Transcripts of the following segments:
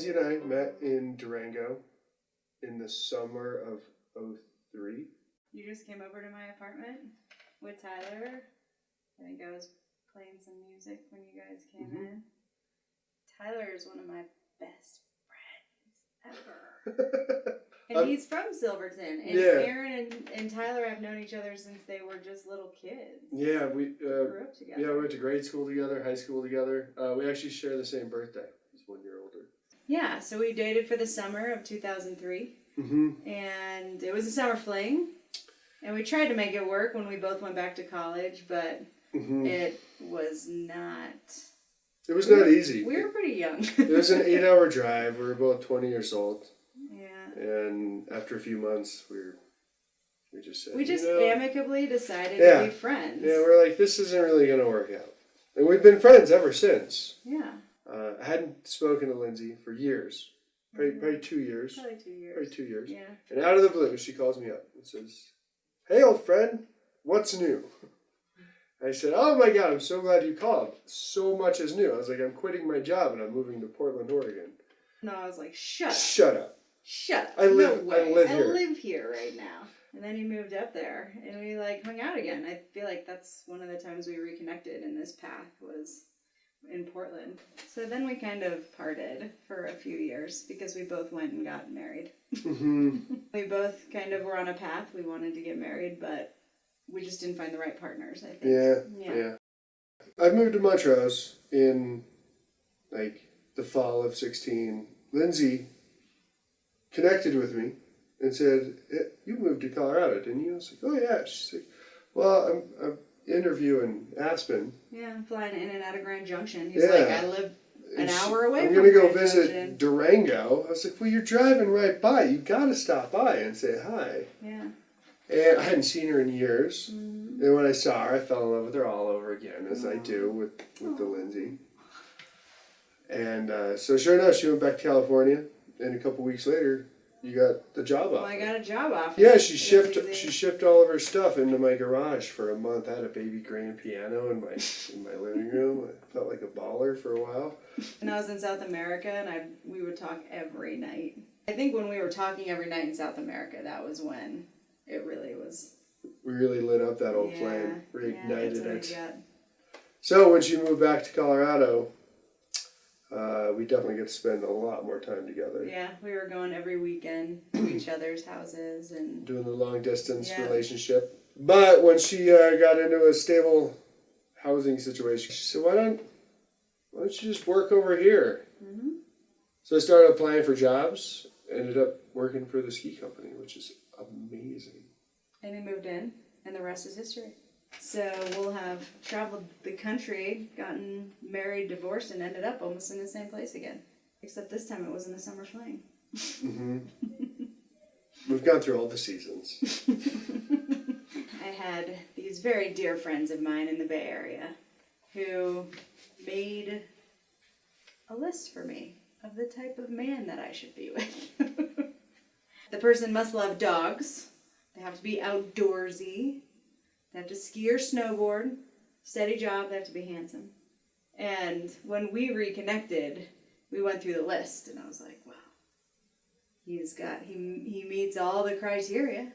Lindsay and I met in Durango in the summer of '03. You just came over to my apartment with Tyler. I think I was playing some music when you guys came in. Tyler is one of my best friends ever. And he's from Silverton. And Aaron and Tyler have known each other since they were just little kids. Yeah, we grew up together. Yeah, we went to grade school together, high school together. We actually share the same birthday. He's 1 year older. Yeah, so we dated for the summer of 2003. And it was a summer fling. And we tried to make it work when we both went back to college, but it was not... It was not easy. We were pretty young. It was an 8-hour drive. We were both 20 years old. Yeah. And after a few months, we just said, amicably decided to be friends. Yeah, we're like, this isn't really going to work out. And we've been friends ever since. Yeah. I hadn't spoken to Lindsay for years. Probably 2 years. Probably 2 years. Probably 2 years. Yeah. And out of the blue, she calls me up and says, "Hey, old friend, what's new?" I said, "Oh my God, I'm so glad you called. So much is new." I was like, "I'm quitting my job and I'm moving to Portland, Oregon." No, I was like, Shut up. Shut up. I live here right now. And then he moved up there and we hung out again. I feel like that's one of the times we reconnected in this path was in Portland. So then we kind of parted for a few years because we both went and got married. We both kind of were on a path. We wanted to get married, but we just didn't find the right partners, I think. Yeah. I moved to Montrose in the fall of 16. Lindsay connected with me and said, "Hey, you moved to Colorado, didn't you?" I was like, "Oh yeah." She's like, "Well, I'm interviewing Aspen." Yeah, I'm flying in and out of Grand Junction. He's like, "I live an hour away from I'm going to go Grand visit Junction. Durango." I was like, "Well, you're driving right by. You got to stop by and say hi." Yeah. And I hadn't seen her in years. And when I saw her, I fell in love with her all over again, as I do with the Lindsay. And so sure enough, she went back to California. And a couple weeks later, you got the job offer. Well, I got a job offer. Yeah, she shipped all of her stuff into my garage for a month. I had a baby grand piano in my living room. I felt like a baller for a while. And I was in South America, and we would talk every night. I think when we were talking every night in South America, that was when it really was. We really lit up that old flame, reignited it. Yeah. So when she moved back to Colorado, we definitely get to spend a lot more time together. Yeah, we were going every weekend to each other's houses and doing the long distance relationship. But when she got into a stable housing situation, she said, "Why don't you just work over here?" So I started applying for jobs. Ended up working for the ski company, which is amazing. And we moved in, and the rest is history. So we'll have traveled the country, gotten married, divorced, and ended up almost in the same place again. Except this time it wasn't a summer fling. We've gone through all the seasons. I had these very dear friends of mine in the Bay Area who made a list for me of the type of man that I should be with. The person must love dogs. They have to be outdoorsy. They have to ski or snowboard, steady job, they have to be handsome. And when we reconnected, we went through the list, and I was like, wow, he meets all the criteria.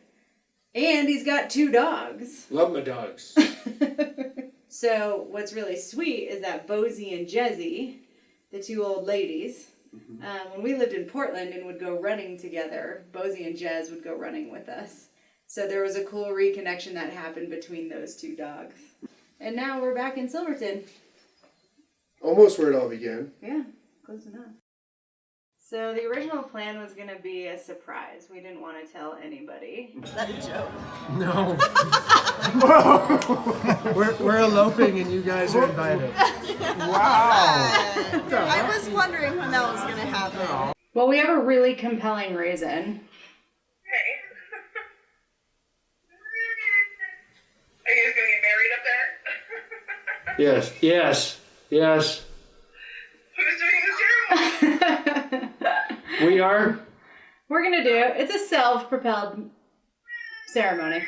And he's got 2 dogs. Love my dogs. So what's really sweet is that Bosie and Jezzy, the 2 old ladies, when we lived in Portland and would go running together, Bosie and Jez would go running with us. So there was a cool reconnection that happened between those 2 dogs. And now we're back in Silverton. Almost where it all began. Yeah, close enough. So the original plan was going to be a surprise. We didn't want to tell anybody. Is that a joke? No. we're eloping and you guys are invited. Wow. I was wondering when that was going to happen. Well, we have a really compelling reason. Are you guys going to get married up there? Yes. Who's doing the ceremony? We are. We're going to do it. It's a self-propelled ceremony.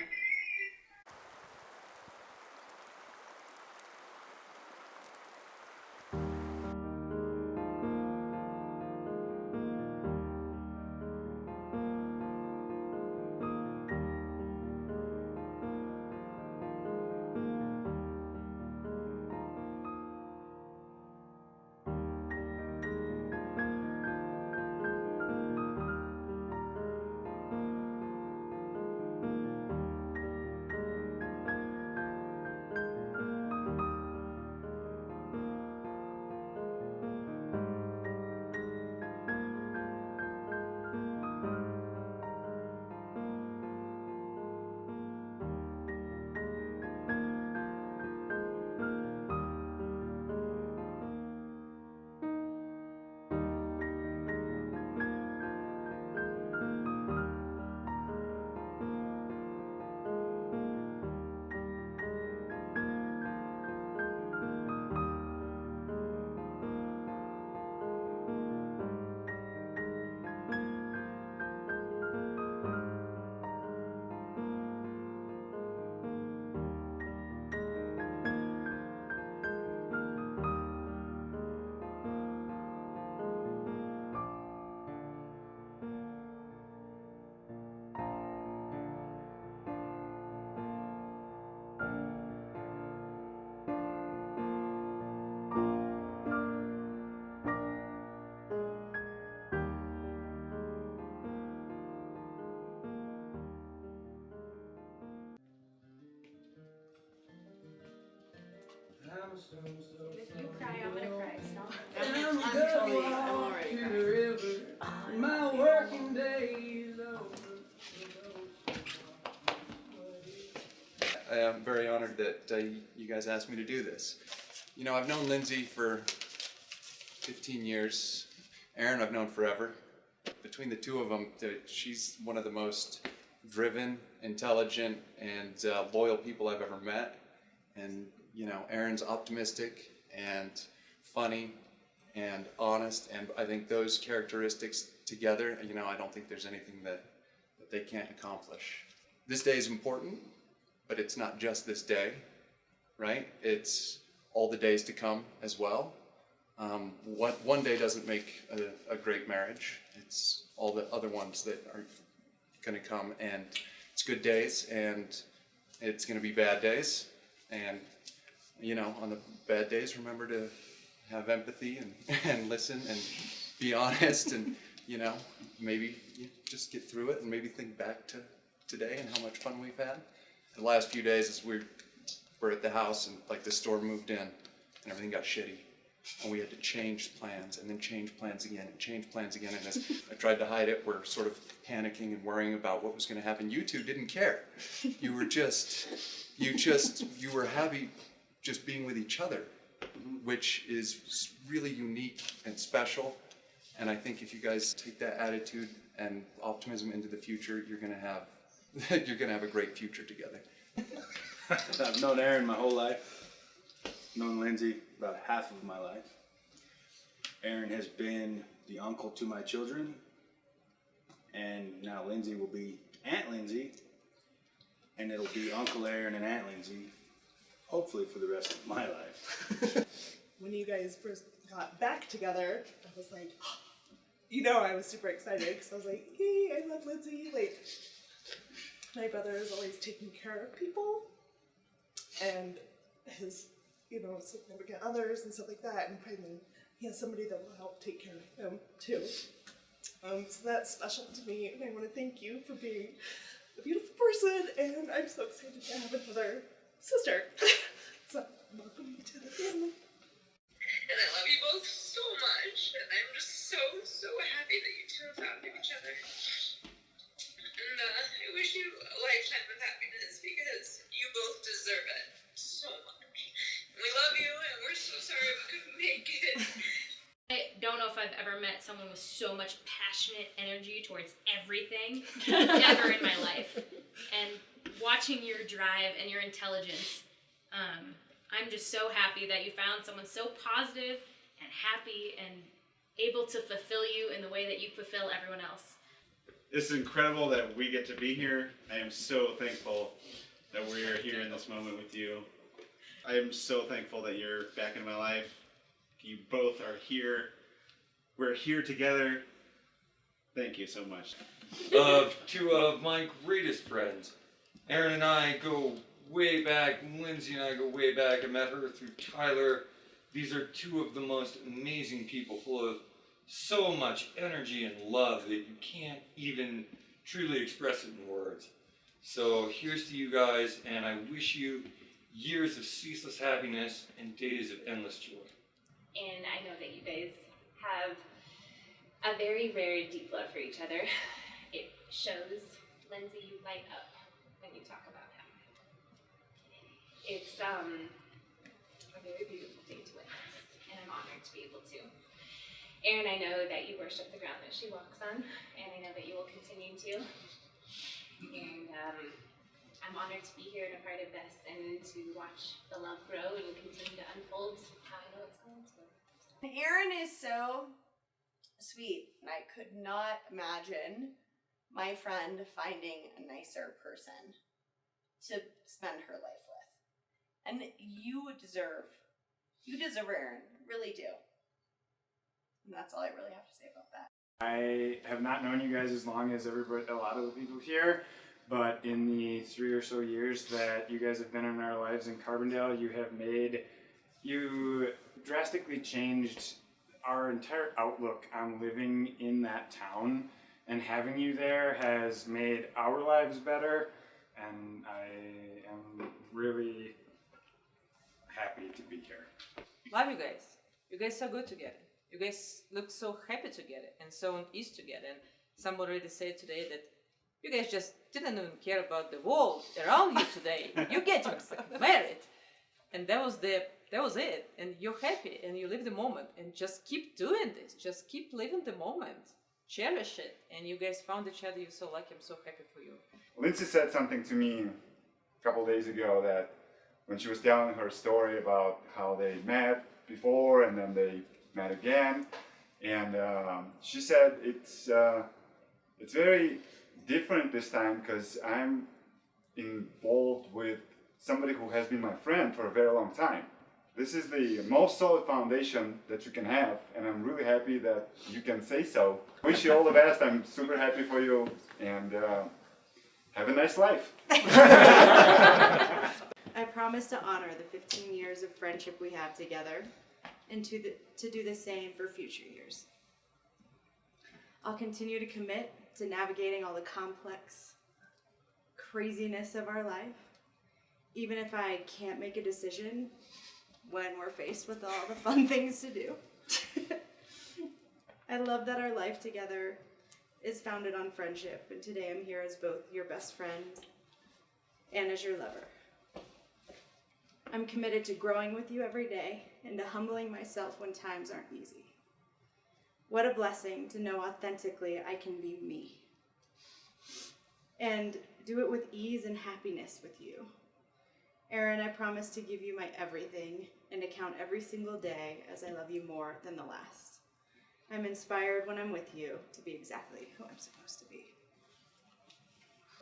If you cry, I'm gonna cry. Stop. I'm already crying. My working days over. I am very honored that you guys asked me to do this. You know, I've known Lindsay for 15 years. Aaron I've known forever. Between the two of them, she's one of the most driven, intelligent, and loyal people I've ever met. And, you know, Aaron's optimistic and funny and honest, and I think those characteristics together, you know, I don't think there's anything that they can't accomplish. This day is important, but it's not just this day, right? It's all the days to come as well. One day doesn't make a great marriage. It's all the other ones that are going to come, and it's good days, and it's going to be bad days. And, you know, on the bad days, remember to have empathy and listen and be honest, and, you know, maybe you just get through it and maybe think back to today and how much fun we've had. The last few days as we're at the house, and like the storm moved in and everything got shitty, and we had to change plans and then change plans again and change plans again, and as I tried to hide it, we're sort of panicking and worrying about what was going to happen. You two didn't care. You were you were happy just being with each other, which is really unique and special. And I think if you guys take that attitude and optimism into the future, you're going to have a great future together. I've known Aaron my whole life. Known Lindsay about half of my life. Aaron has been the uncle to my children, and now Lindsay will be Aunt Lindsay, and it'll be Uncle Aaron and Aunt Lindsay, hopefully for the rest of my life. When you guys first got back together, I was like, you know, I was super excited because I was like, hey, I love Lindsay. Like, my brother is always taking care of people and his, you know, significant others and stuff like that. And finally, he has somebody that will help take care of him too. So that's special to me, and I want to thank you for being a beautiful person. And I'm so excited to have another sister. So welcome to the family. And I love you both so much, and I'm just so happy that you two have found each other. And I wish you a lifetime of happiness because you both deserve it so much. And we love you, and we're so sorry we couldn't make it. I don't know if I've ever met someone with so much passionate energy towards everything ever in my life. And watching your drive and your intelligence, I'm just so happy that you found someone so positive and happy and able to fulfill you in the way that you fulfill everyone else. It's incredible that we get to be here. I am so thankful that we are here in this moment with you. I am so thankful that you're back in my life. You both are here. We're here together. Thank you so much. Two of my greatest friends. Aaron and I go way back. Lindsay and I go way back. I met her through Tyler. These are two of the most amazing people, full of so much energy and love that you can't even truly express it in words. So here's to you guys, and I wish you years of ceaseless happiness and days of endless joy. And I know that you guys have a very, very deep love for each other. It shows. Lindsay, you light up when you talk about him. It's a very beautiful thing to witness, and I'm honored to be able to. Aaron, I know that you worship the ground that she walks on, and I know that you will continue to. And I'm honored to be here and a part of this, and to watch the love grow and continue to unfold how I know it's going to. Aaron is so sweet, and I could not imagine my friend finding a nicer person to spend her life with. And you deserve Aaron, really do. And that's all I really have to say about that. I have not known you guys as long as a lot of the people here, but in the 3 or so years that you guys have been in our lives in Carbondale, you drastically changed our entire outlook on living in that town, and having you there has made our lives better, and I am really happy to be here. Love you guys. You guys are good together. You guys look so happy together and so on ease together. And somebody already said today that you guys just didn't even care about the world around you today. You get married. And that was it. And you're happy and you live the moment and just keep doing this. Just keep living the moment. Cherish it. And you guys found each other. You're so lucky. I'm so happy for you. Lindsay said something to me a couple days ago that when she was telling her story about how they met before and then they met again, and she said it's very different this time because I'm involved with somebody who has been my friend for a very long time. This is the most solid foundation that you can have, and I'm really happy that you can say so. Wish you all the best. I'm super happy for you, and have a nice life. I promise to honor the 15 years of friendship we have together and to do the same for future years. I'll continue to commit to navigating all the complex craziness of our life, even if I can't make a decision when we're faced with all the fun things to do. I love that our life together is founded on friendship, and today I'm here as both your best friend and as your lover. I'm committed to growing with you every day and to humbling myself when times aren't easy. What a blessing to know authentically I can be me and do it with ease and happiness with you. Aaron, I promise to give you my everything and to count every single day as I love you more than the last. I'm inspired when I'm with you to be exactly who I'm supposed to be.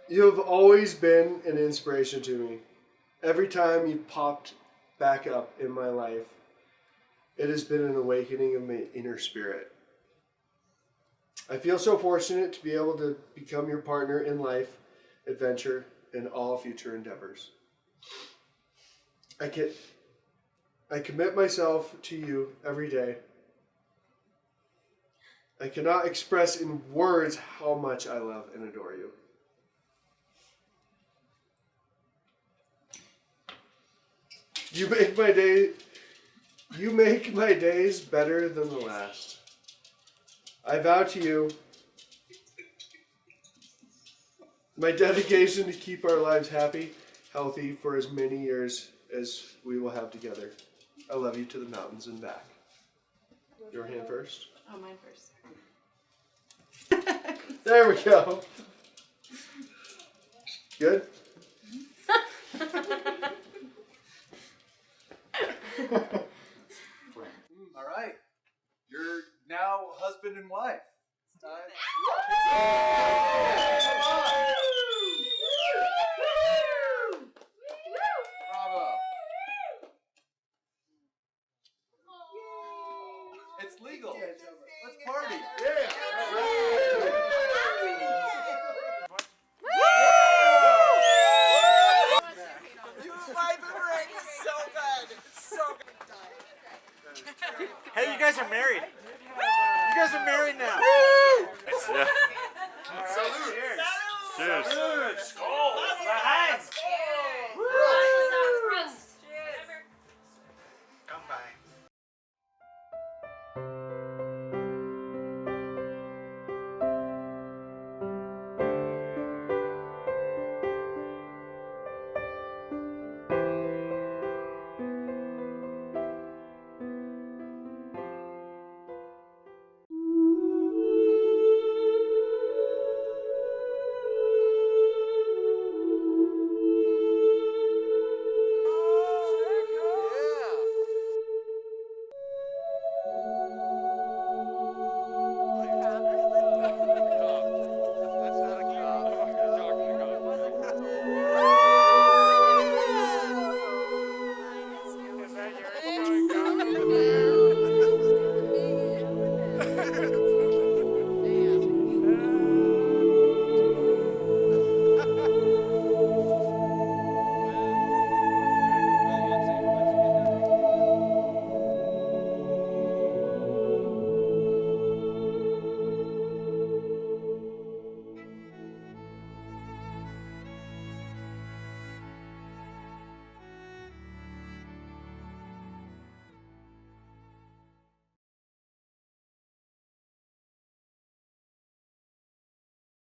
You have always been an inspiration to me. Every time you popped back up in my life, it has been an awakening of my inner spirit. I feel so fortunate to be able to become your partner in life, adventure, and all future endeavors. I commit myself to you every day. I cannot express in words how much I love and adore you. You make my days better than the last. I vow to you my dedication to keep our lives happy, healthy for as many years as we will have together. I love you to the mountains and back. Your hand first. Oh, mine first. There we go. Good? All right, you're now husband and wife. It's time. Bravo. It's legal. Let's party. Hey, you guys are married. You guys are married now. Yeah. Salute. Cheers. Cheers. Salute. Skål.